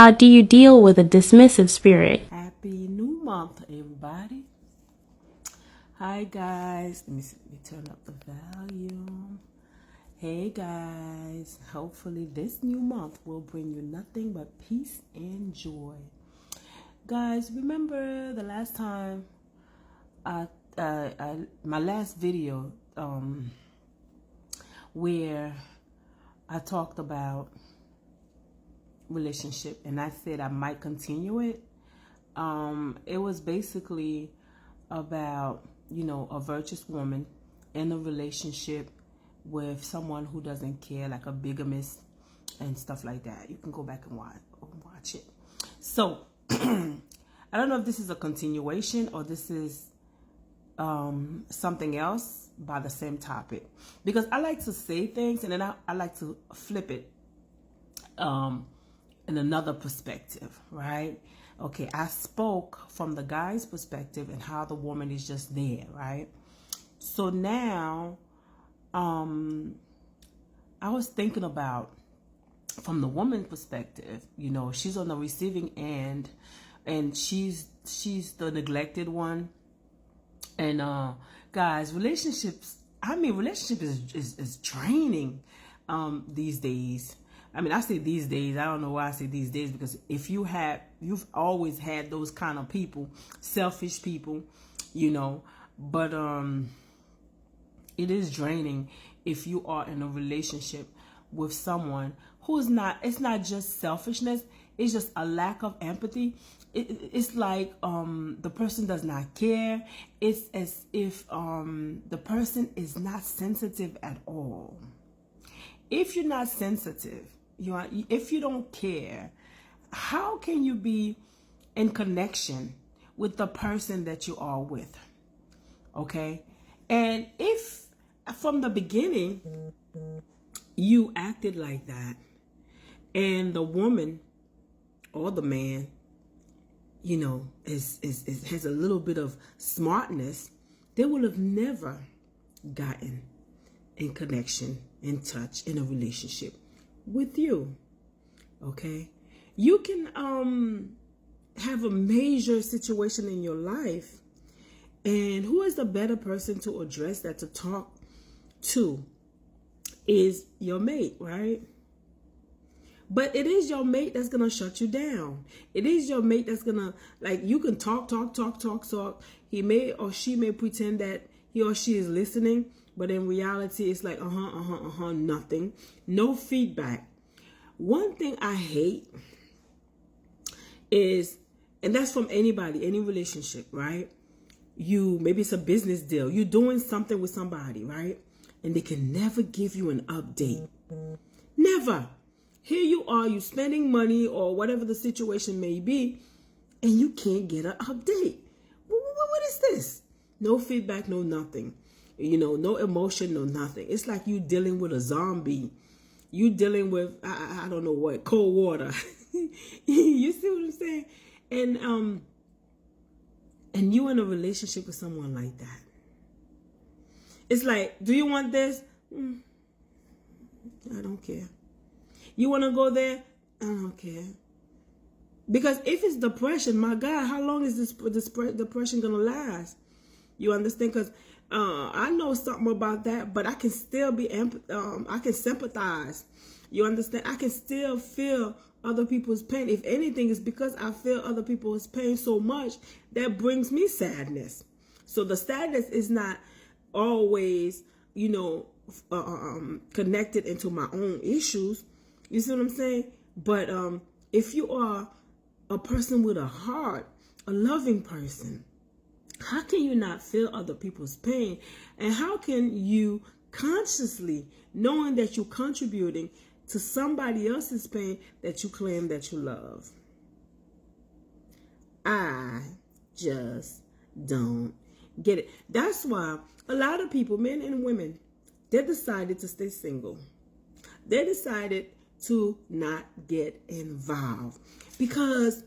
How do you deal with a dismissive spirit? Happy new month, everybody. Hi, guys. Let me turn up the volume. Hey, guys. Hopefully, this new month will bring you nothing but peace and joy. Guys, remember the last time my last video where I talked about relationship and I said I might continue it. It was basically about, a virtuous woman in a relationship with someone who doesn't care, like a bigamist and stuff like that. You can go back and watch it. So I don't know if this is a continuation or this is something else by the same topic, because I like to say things and then I like to flip it in another perspective, right? Okay, I spoke from the guy's perspective and how the woman is just there, right? So now I was thinking about from the woman's perspective, she's on the receiving end and she's the neglected one. And guys, relationship is draining these days. I mean, I say these days. I don't know why I say these days, because if you've always had those kind of people, selfish people, but it is draining if you are in a relationship with someone who is not, it's not just selfishness, it's just a lack of empathy. It's like the person does not care. It's as if the person is not sensitive at all. If you're not sensitive, if you don't care, how can you be in connection with the person that you are with? Okay? And if from the beginning you acted like that and the woman or the man, has a little bit of smartness, they will have never gotten in connection, in touch, in a relationship with you. Okay? You can have a major situation in your life, and who is the better person to address that, to talk to, is your mate, right? But it is your mate that's gonna shut you down. It is your mate that's gonna, you can talk. He may or she may pretend that he or she is listening, but in reality, it's like nothing, no feedback. One thing I hate is, and that's from anybody, any relationship, right? Maybe it's a business deal. You're doing something with somebody, right? And they can never give you an update. Never. Here you are, you spending money or whatever the situation may be, and you can't get an update. What is this? No feedback, no nothing. No emotion, no nothing. It's like you dealing with a zombie. You dealing with, I don't know what, cold water. You see what I'm saying? And you in a relationship with someone like that. It's like, do you want this? I don't care. You want to go there? I don't care. Because if it's depression, my God, how long is this depression going to last? You understand? Because I know something about that, but I can still I can sympathize. You understand? I can still feel other people's pain. If anything, it's because I feel other people's pain so much that brings me sadness. So the sadness is not always, connected into my own issues. You see what I'm saying? But if you are a person with a heart, a loving person, how can you not feel other people's pain? And how can you consciously, knowing that you're contributing to somebody else's pain, that you claim that you love? I just don't get it. That's why a lot of people, men and women, they decided to stay single. They decided to not get involved because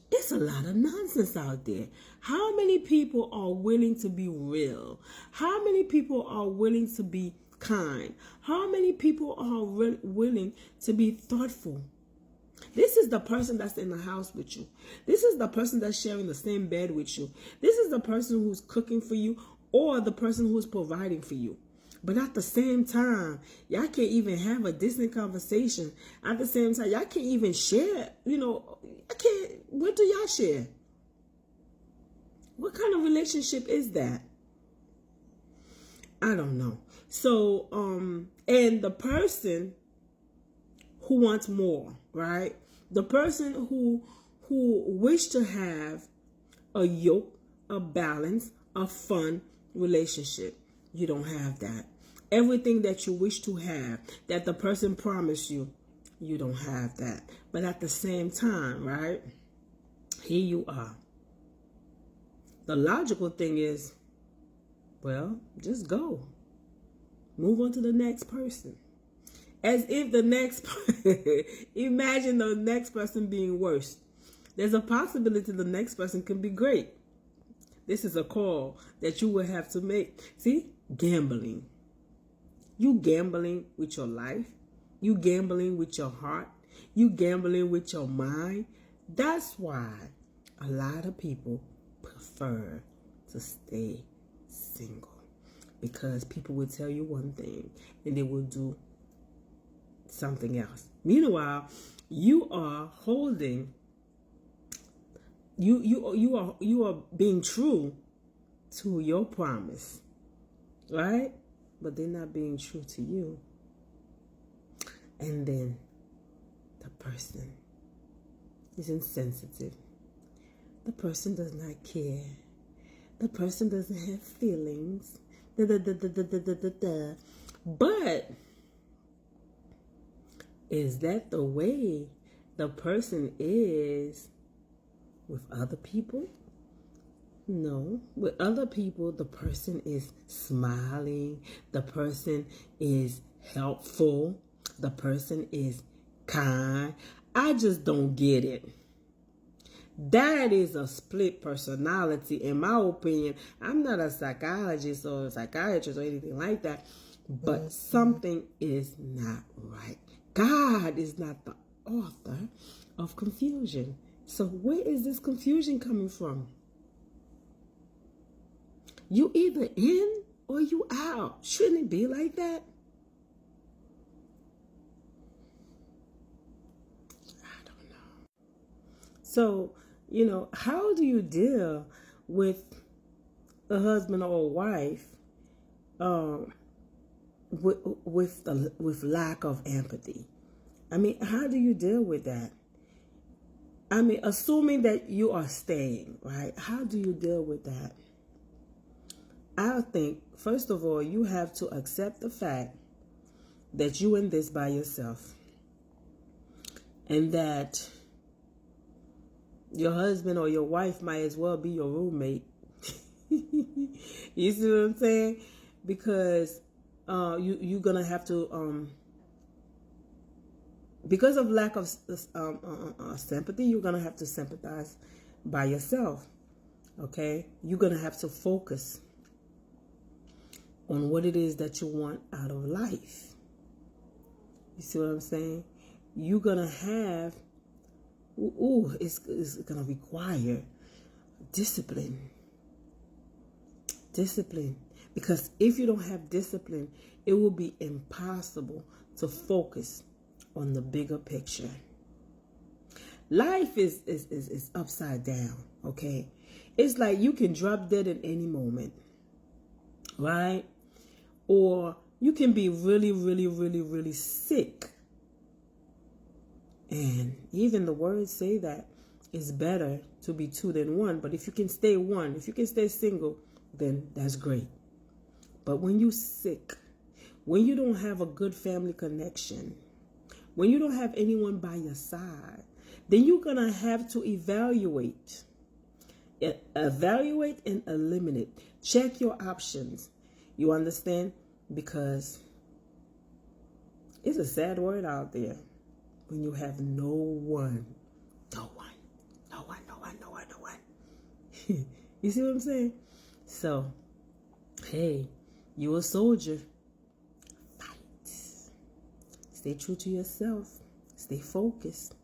it's a lot of nonsense out there. How many people are willing to be real? How many people are willing to be kind? How many people are willing to be thoughtful? This is the person that's in the house with you. This is the person that's sharing the same bed with you. This is the person who's cooking for you or the person who's providing for you. But at the same time, y'all can't even have a decent conversation. At the same time, y'all can't even share, what do y'all share? What kind of relationship is that? I don't know. So, and the person who wants more, right? The person who wish to have a yoke, a balance, a fun relationship. You don't have that. Everything that you wish to have, that the person promised you, you don't have that. But at the same time, right? Here you are. The logical thing is, well, just go. Move on to the next person. As if the next, imagine the next person being worse. There's a possibility the next person can be great. This is a call that you will have to make. See, gambling. You gambling with your life. You gambling with your heart. You gambling with your mind. That's why a lot of people prefer to stay single. Because people will tell you one thing and they will do something else. Meanwhile, you are holding, you are being true to your promise, right? But they're not being true to you. And then the person is insensitive. The person does not care. The person doesn't have feelings. But is that the way the person is with other people? No. With other people, the person is smiling. The person is helpful. The person is kind. I just don't get it. That is a split personality, in my opinion. I'm not a psychologist or a psychiatrist or anything like that, but something is not right. God is not the author of confusion. So where is this confusion coming from? You either in or you out. Shouldn't it be like that? I don't know. So, how do you deal with a husband or a wife with lack of empathy? I mean, how do you deal with that? I mean, assuming that you are staying, right? How do you deal with that? I think, first of all, you have to accept the fact that you in this by yourself. And that your husband or your wife might as well be your roommate. You see what I'm saying? Because you're going to have to, because of lack of sympathy, you're going to have to sympathize by yourself. Okay? You're going to have to focus on what it is that you want out of life. You see what I'm saying? You're going to have, it's going to require discipline. Discipline. Because if you don't have discipline, it will be impossible to focus on the bigger picture. Life is upside down, okay? It's like you can drop dead at any moment, right? Or you can be really, really, really, really sick. And even the words say that it's better to be two than one. But if you can stay one, if you can stay single, then that's great. But when you're sick, when you don't have a good family connection, when you don't have anyone by your side, then you're going to have to evaluate. Evaluate and eliminate. Check your options. You understand? Because it's a sad word out there when you have no one. You see what I'm saying? So, hey, you a soldier. Fight. Stay true to yourself. Stay focused.